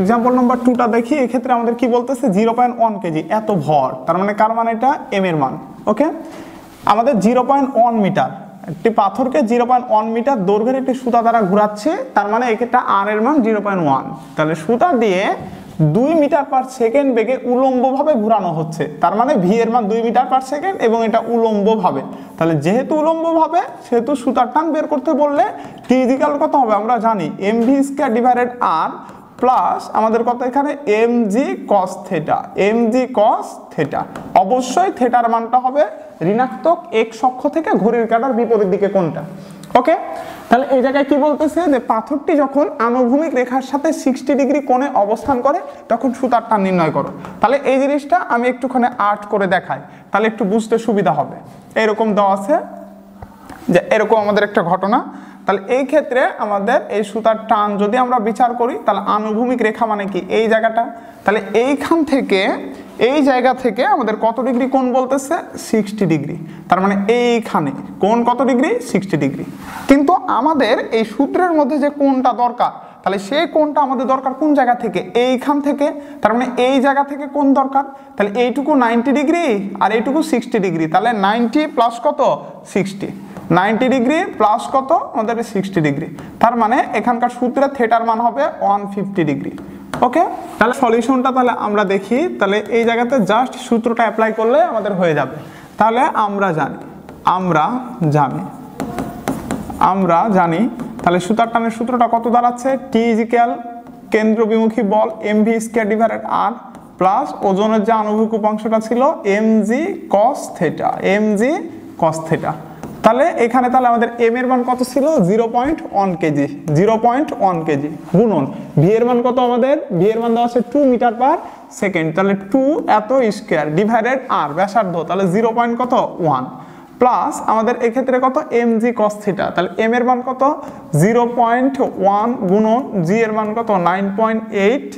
এক্সাম্পল নাম্বার 2টা দেখি। এক্ষেত্রে আমাদের কি বলতেছে 0.1 কেজি এত ভর, তার মানে কার মান, এটা এম এর মান। ওকে, আমাদের 0.1 মিটার একটি পাথরকে 0.1 মিটার দৈর্ঘ্যের একটি সুতা দ্বারা ঘোরাচ্ছে, তার মানে এক্ষেত্রে আর এর মান 0.1। তাহলে সুতা দিয়ে 2 মিটার পার সেকেন্ড বেগে উলম্বভাবে ঘোরানো হচ্ছে, তার মানে ভি এর মান 2 মিটার পার সেকেন্ড এবং এটা উলম্বভাবে। তাহলে যেহেতু উলম্বভাবে সেহেতু সুতার টান বের করতে বললে টি ইকুয়াল কত হবে আমরা জানি, M V square divided R plus আমাদের কত এখানে M G cos theta, M G cos theta. অবশ্যই থেটার মানটা হবে ঋণাত্মক এক্স অক্ষ থেকে ঘড়ির কাঁটার বিপরীত দিকে কোনটা। ওকে, তাহলে এই জায়গায় কি বলতেছে যে পাথরটি যখন আনুভূমিক রেখার সাথে 60 ডিগ্রি কোণে অবস্থান করে তখন সুতার টান নির্ণয় করো। তাহলে এই জিনিসটা আমি একটুখানি আর্ট করে দেখাই, তাহলে একটু বুঝতে সুবিধা হবে। এরকম দেওয়া আছে যে এরকম আমাদের একটা ঘটনা। তাহলে এই ক্ষেত্রে আমাদের এই সুতার টান যদি আমরা বিচার করি, তাহলে আনুভূমিক রেখা মানে কি এই জায়গাটা, তাহলে এইখান থেকে এই জায়গা থেকে আমাদের কত ডিগ্রি কোণ বলতেছে 60 ডিগ্রি, তার মানে এইখানে কোণ কত ডিগ্রি 60 ডিগ্রি। কিন্তু আমাদের এই সূত্রের মধ্যে যে কোণটা দরকার, তাহলে সেই কোণটা আমাদের দরকার কোন জায়গা থেকে, এইখান থেকে, তার মানে এই জায়গা থেকে কোণ দরকার। তাহলে এইটুকু 90 ডিগ্রি আর এইটুকু 60 ডিগ্রি, তাহলে 90 প্লাস কত 60, 90 ডিগ্রি প্লাস কত আমাদের 60 ডিগ্রি, তার মানে এখানকার সূত্রে থেটার মান হবে 150 ডিগ্রি। ওকে, তাহলে সলিউশনটা তাহলে আমরা দেখি। তাহলে এই জায়গাতে জাস্ট সূত্রটা অ্যাপ্লাই করলে আমাদের হয়ে যাবে। তাহলে আমরা জানি তাহলে সুতার টানের সূত্রটা কত দাঁড়াচ্ছে, টি ইকুয়াল কেন্দ্রবিমুখী বল M V square divided R plus ওজনের যে আনুভূমিক উপাংশটা ছিল M G cos theta, M G cos theta. তাহলে এখানে তাহলে আমাদের এম এর মান কত ছিল 0.1 কেজি, 0.1 কেজি গুণন ভি এর মান কত, আমাদের ভি এর মান দেওয়া আছে 2 মিটার পার সেকেন্ড, তাহলে 2 এত স্কয়ার ডিভাইডেড আর ব্যাসার্ধ তাহলে 0.1 প্লাস আমাদের এই ক্ষেত্রে কত mg cos থিটা, তাহলে m এর মান কত 0.1 গুণন g এর মান কত 9.8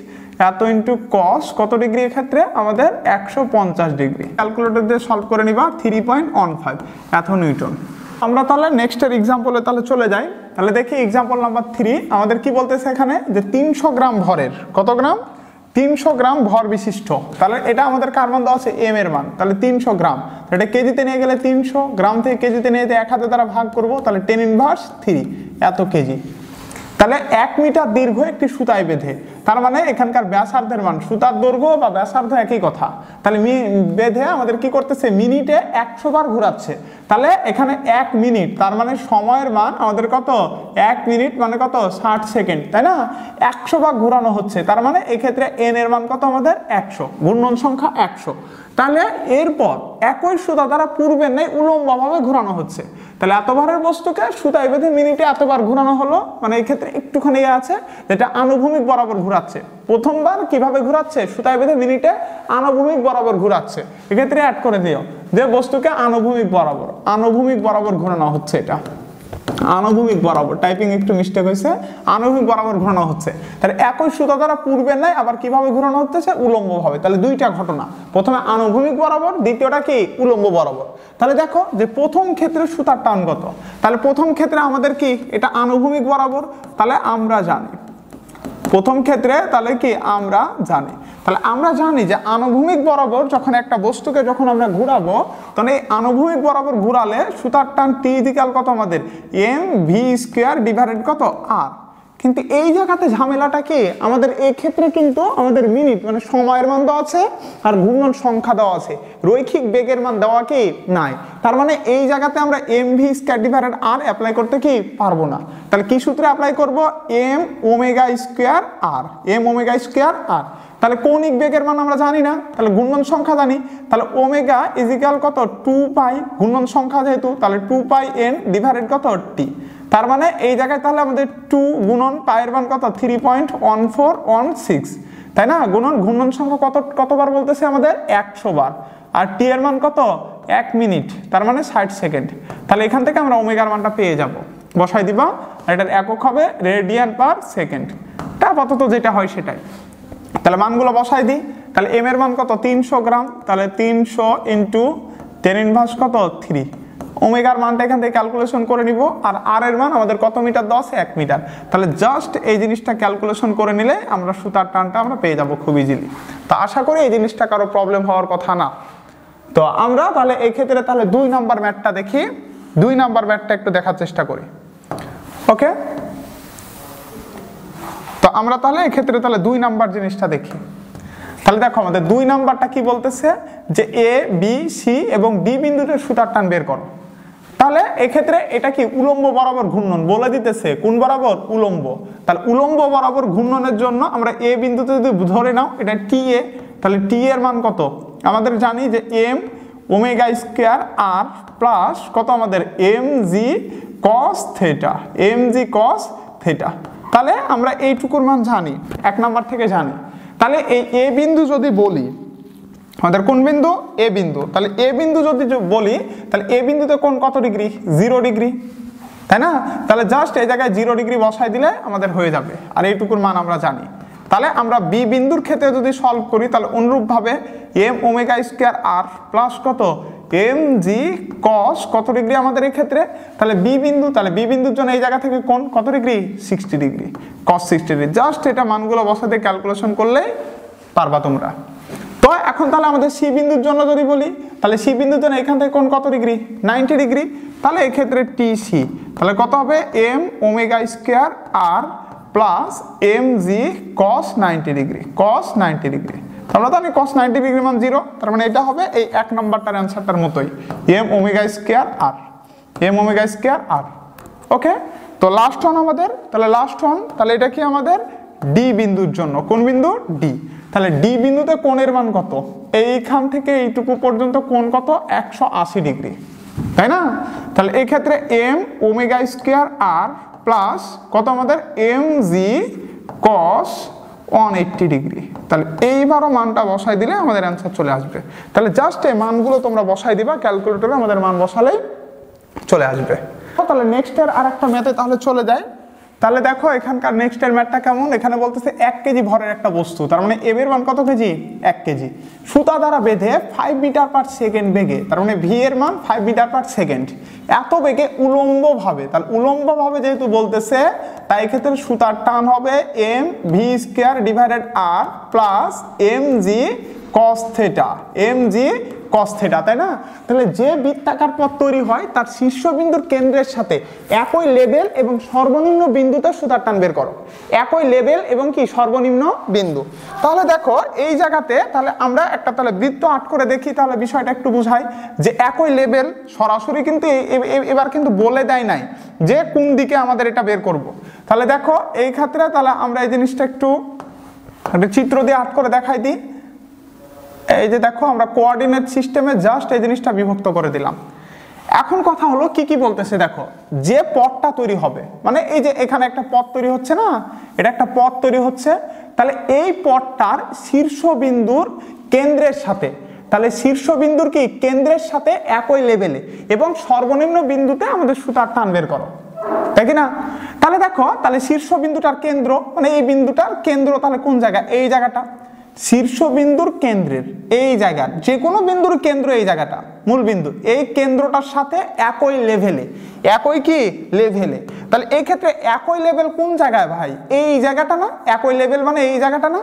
এত ইনটু cos কত ডিগ্রি, ক্ষেত্রে আমাদের 150 ডিগ্রি। ক্যালকুলেটর দিয়ে সলভ করে নিবা 3.15 এত নিউটন। আমরা তাহলে নেক্সটের এক্সাম্পলে তাহলে চলে যাই। তাহলে দেখি এক্সাম্পল নাম্বার 3 আমাদের কি বলতেছে এখানে যে 300 গ্রাম ভরের, কত গ্রাম 300 গ্রাম ভর বিশিষ্ট, তাহলে এটা আমাদের কার মান দেওয়া আছে এম এর মান, তাহলে 300 গ্রাম, এটা কেজিতে নিয়ে গেলে 300 গ্রাম থেকে কেজিতে নিয়ে 1000 দ্বারা ভাগ করব, তাহলে 10⁻³ এত কেজি। তাহলে 1 মিটার দীর্ঘ একটি সুতায় বেঁধে, তার মানে এখানকার ব্যাসার্ধের মান, সুতার দৈর্ঘ্য বা ব্যাসার্ধ একই কথা, তাহলে বেঁধে আমাদের কি করতেছে মিনিটে 100 বার ঘোরাচ্ছে, তাহলে এখানে 1 মিনিট তার মানে সময়ের মান আমাদের কত 1 মিনিট মানে কত 60 সেকেন্ড, তাই না 100 বার ঘোরানো হচ্ছে, তার মানে এই ক্ষেত্রে n এর মান কত আমাদের 100, ঘূর্ণন সংখ্যা 100। তাহলে এরপর একই সুতা দ্বারা পূর্বের ন্যায় উলম্বভাবে ঘোরানো হচ্ছে, তাহলে এতবারের বস্তুকে সুতায় বেঁধে মিনিটে এতবার ঘোরানো হলো, মানে এই ক্ষেত্রে একটুখানি আছে যেটা আনুভূমিক বরাবর ঘোরাচ্ছে। প্রথমবার কিভাবে ঘোরাচ্ছে সুতায় বেঁধে মিনিটে আনুভূমিক বরাবর ঘোরাচ্ছে, এক্ষেত্রে অ্যাড করে দিও যে বস্তুকে আনুভূমিক বরাবর ঘোরানো হচ্ছে, এটা আনুভূমিক বরাবর, টাইপিং একটু মিস্টেক হয়েছে, আনুভূমিক বরাবর ঘোরানো হচ্ছে। তাহলে একই সুতা দ্বারা পূর্বের নাই আবার কিভাবে ঘোরানো হচ্ছে উলম্বভাবে, তাহলে দুইটা ঘটনা, প্রথমে আনুভূমিক বরাবর, দ্বিতীয়টা কি উলম্ব বরাবর। তাহলে দেখো যে প্রথম ক্ষেত্রে সুতার টান কত, তাহলে প্রথম ক্ষেত্রে আমাদের কি এটা আনুভূমিক বরাবর, তাহলে আমরা জানি প্রথম ক্ষেত্রে তাহলে কি আমরা জানি, তাহলে আমরা জানি যে আনুভূমিক বরাবর যখন একটা বস্তুকে যখন আমরা ঘোরাবো তখন এই আনুভূমিক বরাবর ঘোরালে সুতার টান টি ইকুয়াল কত আমাদের mv² ডিভাইডেড কত r। কিন্তু এই জায়গাতে ঝামেলাটা কি আমাদের এই ক্ষেত্রে কিন্তু আমাদের মিনিট মানে সময়ের মান দেওয়া আছে আর ঘূর্ণন সংখ্যা দেওয়া আছে, রৈখিক বেগের মান দেওয়া কি নাই, তার মানে এই জায়গাতে আমরা mv² ডিভাইডেড r অ্যাপ্লাই করতে কি পারবো না। তাহলে কি সূত্রে অ্যাপ্লাই করব m⍵²r। তাহলে কৌণিক বেগের মান আমরা জানি না, তাহলে ঘূর্ণন সংখ্যা জানি, তাহলে ওমেগা ইজ ইকুয়াল কত 2π, ঘূর্ণন সংখ্যা যেহেতু তাহলে 2πn ডিভাইডেড কত t, তার মানে এই জায়গায় তাহলে আমাদের 2 গুণন পায়ের মান কত 3.1416, তাই না, গুণন ঘূর্ণন সংখ্যা কতবার বলতেছে আমাদের 100 বার, আর টি এর মান কত 1 মিনিট তার মানে 60 সেকেন্ড। তাহলে এখান থেকে আমরা ওমেগার মানটা পেয়ে যাব, বসাই দিবা, আর এটার একক হবে রেডিয়ান পার সেকেন্ড, তা আপাতত যেটা হয় সেটাই। তাহলে মানগুলো বসাই দিই, তাহলে এম এর মান কত 300 গ্রাম, তাহলে 300 ইন্টু 10⁻³ কত 3, ওমেগার মানটা এখান থেকে ক্যালকুলেশন করে নিব, আর আর এর মান আমাদের কত মিটার 1 মিটার, তাহলে জাস্ট এই জিনিসটা ক্যালকুলেশন করে নিলে আমরা সুতার টানটা আমরা পেয়ে যাব খুব ইজিলি। তো আশা করি এই জিনিসটা কারো প্রবলেম হওয়ার কথা না। তো আমরা তাহলে এই ক্ষেত্রে তাহলে 2 নাম্বার ম্যাথটা দেখি, 2 নাম্বার ম্যাথটা একটু দেখার চেষ্টা করি। ওকে, তো আমরা তাহলে এই ক্ষেত্রে তাহলে 2 নাম্বার জিনিসটা দেখি। তাহলে দেখো আমাদের 2 নাম্বারটা কি বলতেছে যে এ বি সি এবং ডি বিন্দুতে সুতার টান বের করো। তাহলে এই ক্ষেত্রে এটা কি উলম্ব বরাবর ঘূর্ণন বলে দিতেছে, কোন বরাবর উলম্ব, তাহলে উলম্ব বরাবর ঘূর্ণনের জন্য আমরা এ বিন্দুতে যদি ধরে নাও এটা টি এ, তাহলে টি এর মান কত আমাদের জানি যে m⍵² r প্লাস কত আমাদের mg cos থিটা, তাহলে আমরা এইটুকুর মান জানি 1 নাম্বার থেকে জানি। তাহলে এই এ বিন্দু যদি বলি আমাদের কোন বিন্দু এ বিন্দু, তাহলে এ বিন্দু যদি বলি তাহলে এ বিন্দুতে কোণ কত ডিগ্রি 0 ডিগ্রি, তাই না, তাহলে জাস্ট এই জায়গায় 0 ডিগ্রি বসাই দিলে আমাদের হয়ে যাবে, আর এইটুকুর মান আমরা জানি। তাহলে আমরা বি বিন্দুর ক্ষেত্রে যদি সলভ করি তাহলে অনুরূপভাবে m⍵² r প্লাস কত mg cos কত ডিগ্রি আমাদের এই ক্ষেত্রে, তাহলে বি বিন্দু, তাহলে বি বিন্দুর জন্য এই জায়গা থেকে কোণ কত degree 60 degree, cos 60 degree, just এটা মানগুলো বসাতে ক্যালকুলেশন করলেই পারবা তোমরা। তো এখন তাহলে আমাদের সি বিন্দুর জন্য যদি বলি তাহলে সি বিন্দুর জন্য এখান থেকে কোণ কত ডিগ্রি 90 ডিগ্রি, তাহলে এই ক্ষেত্রে টি সি তাহলে কত হবে m⍵² r plus mg cos 90 degree, আমরা জানি cos 90 ডিগ্রি মান 0, তার মানে এটা হবে এই 1 নাম্বারটার অ্যানসারটার মতোই m⍵² r। ওকে, তো লাস্ট ওয়ান আমাদের, তাহলে এটা কি আমাদের ডি বিন্দুর জন্য, কোন বিন্দু ডি, তাহলে ডি বিন্দুতে কোণের মান কত, এইখান থেকে এইটুকু পর্যন্ত কোণ কত 180 ডিগ্রি, তাই না? তাহলে এই ক্ষেত্রে এম ওমেগা স্কোয়ার আর প্লাস কত আমাদের এম জি কস 180 ডিগ্রি। তাহলে এইবারও মানটা বসাই দিলে আমাদের অ্যান্সার চলে আসবে। তাহলে জাস্ট এই মানগুলো তোমরা বসাই দিবা ক্যালকুলেটরে, আমাদের মান বসালেই চলে আসবে। তাহলে নেক্সটের আর একটা ম্যাথে তাহলে চলে যায়। তাহলে দেখো এখানকার নেক্সটের ম্যাথটা কেমন, এখানে বলতেছে 1 কেজি ভরের একটা বস্তু, তার মানে এম এর মান কত কেজি? 1 কেজি, সুতা দ্বারা বেঁধে 5 মিটার পার সেকেন্ড বেগে, তার মানে ভি এর মান 5 মিটার পার সেকেন্ড, এত বেগে উলম্বভাবে। তাহলে উলম্বভাবে যেহেতু বলতেছে, তাই এক্ষেত্রে সুতার টান হবে M V square divided R plus M G cos theta, M G cos theta, তাই না? তাহলে যে বৃত্তাকার পথ তৈরি হয় তার শীর্ষবিন্দুর কেন্দ্রের সাথে একই লেভেল এবং সর্বনিম্ন বিন্দুতে সুতার টান বের করো। একই লেভেল এবং কি সর্বনিম্ন বিন্দু। তাহলে দেখো এই জায়গাতে তাহলে আমরা একটা তাহলে বৃত্ত আট করে দেখি, তাহলে বিষয়টা একটু বুঝাই যে একই লেভেল সরাসরি কিন্তু এবার কিন্তু বলে দেয় নাই যে কোন দিকে আমাদের এটা বের করব। তাহলে দেখো এই ক্ষেত্রে তাহলে আমরা এই জিনিসটা একটু একটা চিত্র দিয়ে আট করে দেখাই দিই। এই যে দেখো আমরা কোঅর্ডিনেট সিস্টেমে জাস্ট এই জিনিসটা বিভক্ত করে দিলাম। এখন কথা হলো কি কি বলতেছে দেখো, যে পথটা তৈরি হবে, মানে এই যে এখানে একটা পথ তৈরি হচ্ছে না, এটা একটা পথ তৈরি হচ্ছে, তাহলে এই পথটার শীর্ষবিন্দুর কেন্দ্রের সাথে, তাহলে শীর্ষবিন্দুর কি কেন্দ্রের সাথে একই লেভেলে এবং সর্বনিম্ন বিন্দুতে আমাদের সুতার টান বের করো, তাই কি না? তাহলে দেখো তাহলে শীর্ষবিন্দুটার কেন্দ্র মানে এই বিন্দুটার কেন্দ্র তাহলে কোন জায়গা? এই জায়গাটা শীর্ষবিন্দুর কেন্দ্রের এই জায়গার যে কোনো বিন্দুর কেন্দ্র, এই জায়গাটা মূল বিন্দু, এই কেন্দ্রটার সাথে একই লেভেলে, একই কি লেভেলে। তাহলে এই ক্ষেত্রে একই লেভেল কোন জায়গায় ভাই? এই জায়গাটা না? একই লেভেল মানে এই জায়গাটা না?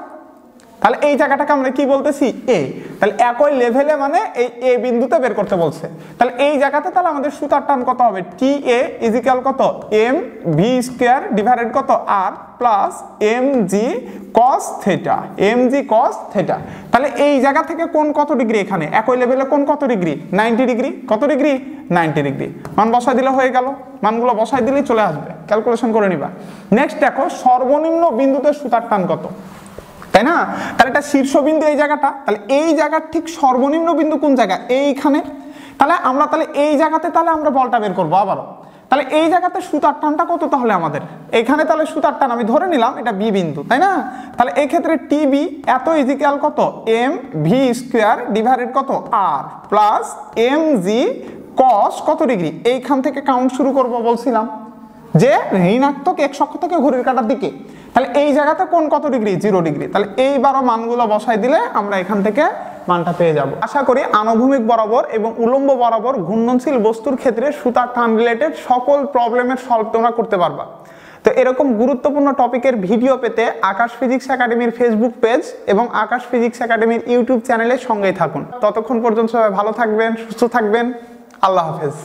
তাহলে এই জায়গাটাকে আমরা কি বলতেছি? এ। তাহলে একই লেভেলে মানে এই এ বিন্দুতে বের করতে বলছে। তাহলে এই জায়গাতে তাহলে আমাদের সুতার টান কত হবে? টি এ ইজ ইকুয়াল কত? এম ভি স্কোয়ার ডিভাইডেড কত? R plus M G cos theta, M G cos theta. তাহলে এই জায়গা থেকে কোন কত ডিগ্রি? এখানে একই লেভেলে কোন কত ডিগ্রি? 90 ডিগ্রি। কত ডিগ্রি? 90 ডিগ্রি। মান বসাই দিলে হয়ে গেল, মানগুলো বসাই দিলেই চলে আসবে, ক্যালকুলেশন করে নিবা। নেক্সট দেখো সর্বনিম্ন বিন্দুতে সুতার টান কত, তাই না? তাহলে এটা শীর্ষবিন্দু এই জায়গাটা, তাহলে এই জায়গার ঠিক সর্বনিম্ন বিন্দু কোন জায়গা? এইখানে। তাহলে আমরা তাহলে এই জায়গাতে তাহলে আমরা বলটা বের করবো আবারও। তাহলে এই জায়গাতে সুতার টানটা কত তাহলে আমাদের? এখানে তাহলে সুতার টান আমি ধরে নিলাম এটা বি বিন্দু, তাই না? তাহলে এই ক্ষেত্রে টি বি এত ইজ ইকুয়াল কত? এম ভি স্কোয়ার ডিভাইডেড কত? আর প্লাস এম জি কস কত ডিগ্রি? এইখান থেকে কাউন্ট শুরু করব বলছিলাম যে ঋণাত্মক এক অক্ষ থেকে ঘড়ির কাঁটার দিকে। তাহলে এই জায়গাতে কোন কত ডিগ্রি? 0 ডিগ্রি। তাহলে এইবারও মানগুলো বসাই দিলে আমরা এখান থেকে মানটা পেয়ে যাব। আশা করি আনুভূমিক বরাবর এবং উলম্ব বরাবর ঘূর্ণনশীল বস্তুর ক্ষেত্রে সুতার টান রিলেটেড সকল প্রবলেমের সলভ তোমরা করতে পারবা। তো এরকম গুরুত্বপূর্ণ টপিকের ভিডিও পেতে আকাশ ফিজিক্স একাডেমির ফেসবুক পেজ এবং আকাশ ফিজিক্স একাডেমির ইউটিউব চ্যানেলের সঙ্গেই থাকুন। ততক্ষণ পর্যন্ত সবাই ভালো থাকবেন, সুস্থ থাকবেন। আল্লাহ হাফেজ।